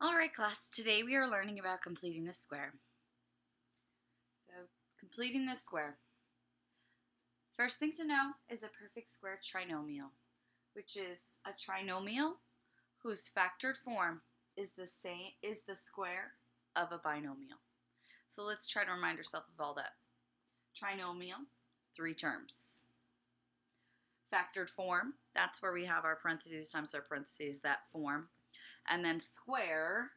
Alright class, today we are learning about completing the square. So, completing the square. First thing to know is a perfect square trinomial, which is a trinomial whose factored form is the square of a binomial. So let's try to remind ourselves of all that. Trinomial, 3 terms. Factored form, that's where we have our parentheses times our parentheses, that form. And then square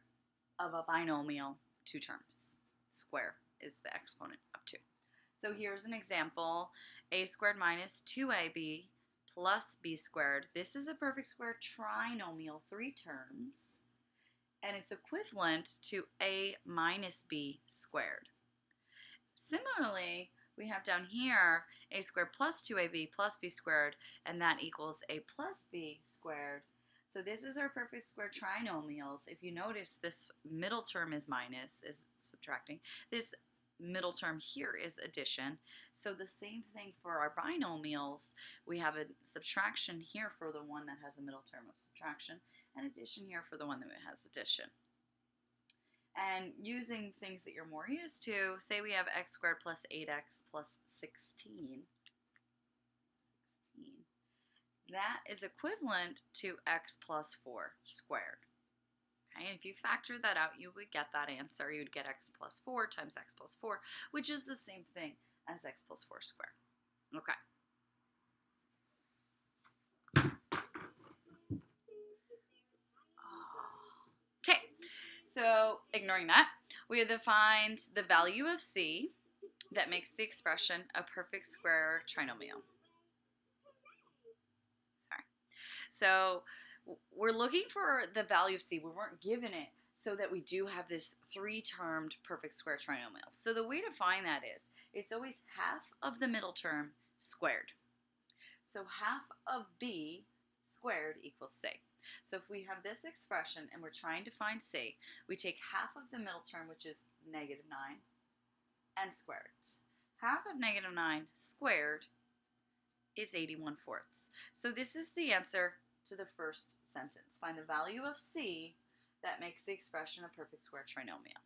of a binomial, 2 terms. Square is the exponent of 2. So here's an example. A squared minus 2ab plus b squared. This is a perfect square trinomial, 3 terms. And it's equivalent to a minus b squared. Similarly, we have down here a squared plus 2ab plus b squared, and that equals a plus b squared. So this is our perfect square trinomials. If you notice, this middle term is minus, is subtracting. This middle term here is addition. So the same thing for our binomials. We have a subtraction here for the one that has a middle term of subtraction, and addition here for the one that has addition. And using things that you're more used to, say we have x squared plus 8x plus 16. That is equivalent to x plus 4 squared. Okay, and if you factor that out, you would get that answer. You would get x plus 4 times x plus 4, which is the same thing as x plus 4 squared. Okay. Okay, so ignoring that, we have defined the value of c that makes the expression a perfect square trinomial. So we're looking for the value of c. We weren't given it, so that we do have this 3-termed perfect square trinomial. So the way to find that is, it's always half of the middle term squared. So half of b squared equals c. So if we have this expression and we're trying to find c, we take half of the middle term, which is negative 9, and square it. Half of negative 9 squared is 81/4. So this is the answer to the first sentence. Find the value of c that makes the expression a perfect square trinomial.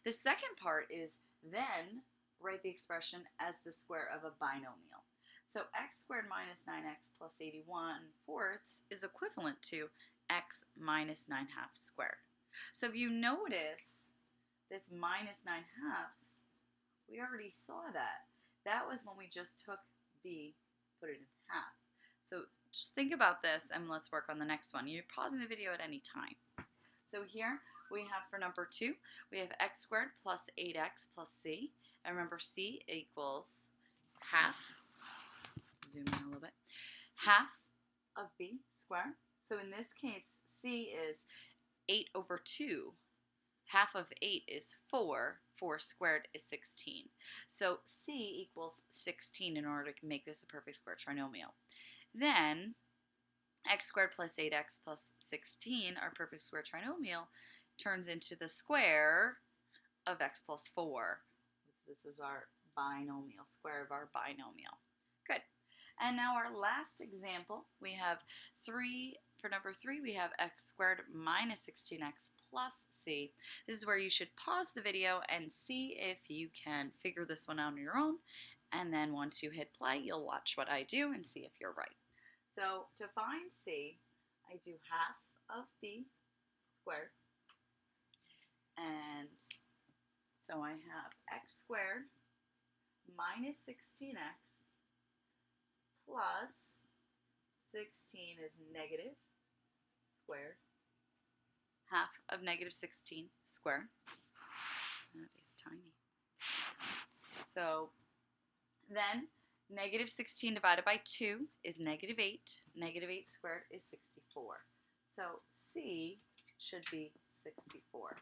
The second part is then write the expression as the square of a binomial. So x squared minus 9x plus 81/4 is equivalent to x minus 9 halves squared. So if you notice this minus 9 halves, we already saw that. That was when we just took b, put it in half. So just think about this and let's work on the next one. You're pausing the video at any time. So here we have for number 2, we have x squared plus 8x plus c. And remember, c equals half, zoom in a little bit, half of b squared. So in this case, c is 8/2. Half of 8 is 4. 4 squared is 16. So c equals 16 in order to make this a perfect square trinomial. Then x squared plus 8x plus 16, our perfect square trinomial, turns into the square of x plus 4. This is our binomial, square of our binomial. Good. And now our last example, we have for number 3, we have x squared minus 16x plus c. This is where you should pause the video and see if you can figure this one out on your own. And then once you hit play, you'll watch what I do and see if you're right. So to find c, I do half of b squared. And so I have x squared minus 16x plus 16 is negative squared. Half of negative 16 squared. That is tiny. So then negative 16 divided by 2 is negative 8. Negative 8 squared is 64. So c should be 64.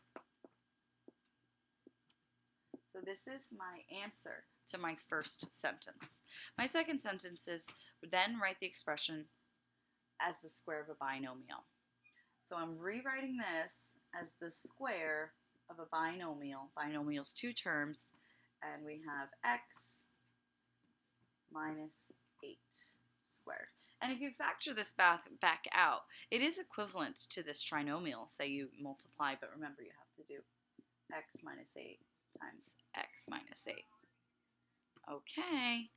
So this is my answer to my first sentence. My second sentence is then write the expression as the square of a binomial. So I'm rewriting this as the square of a binomial. Binomial's 2 terms, and we have x minus 8 squared. And if you factor this back out, it is equivalent to this trinomial. Say you multiply, but remember you have to do x minus 8 times x minus 8. Okay.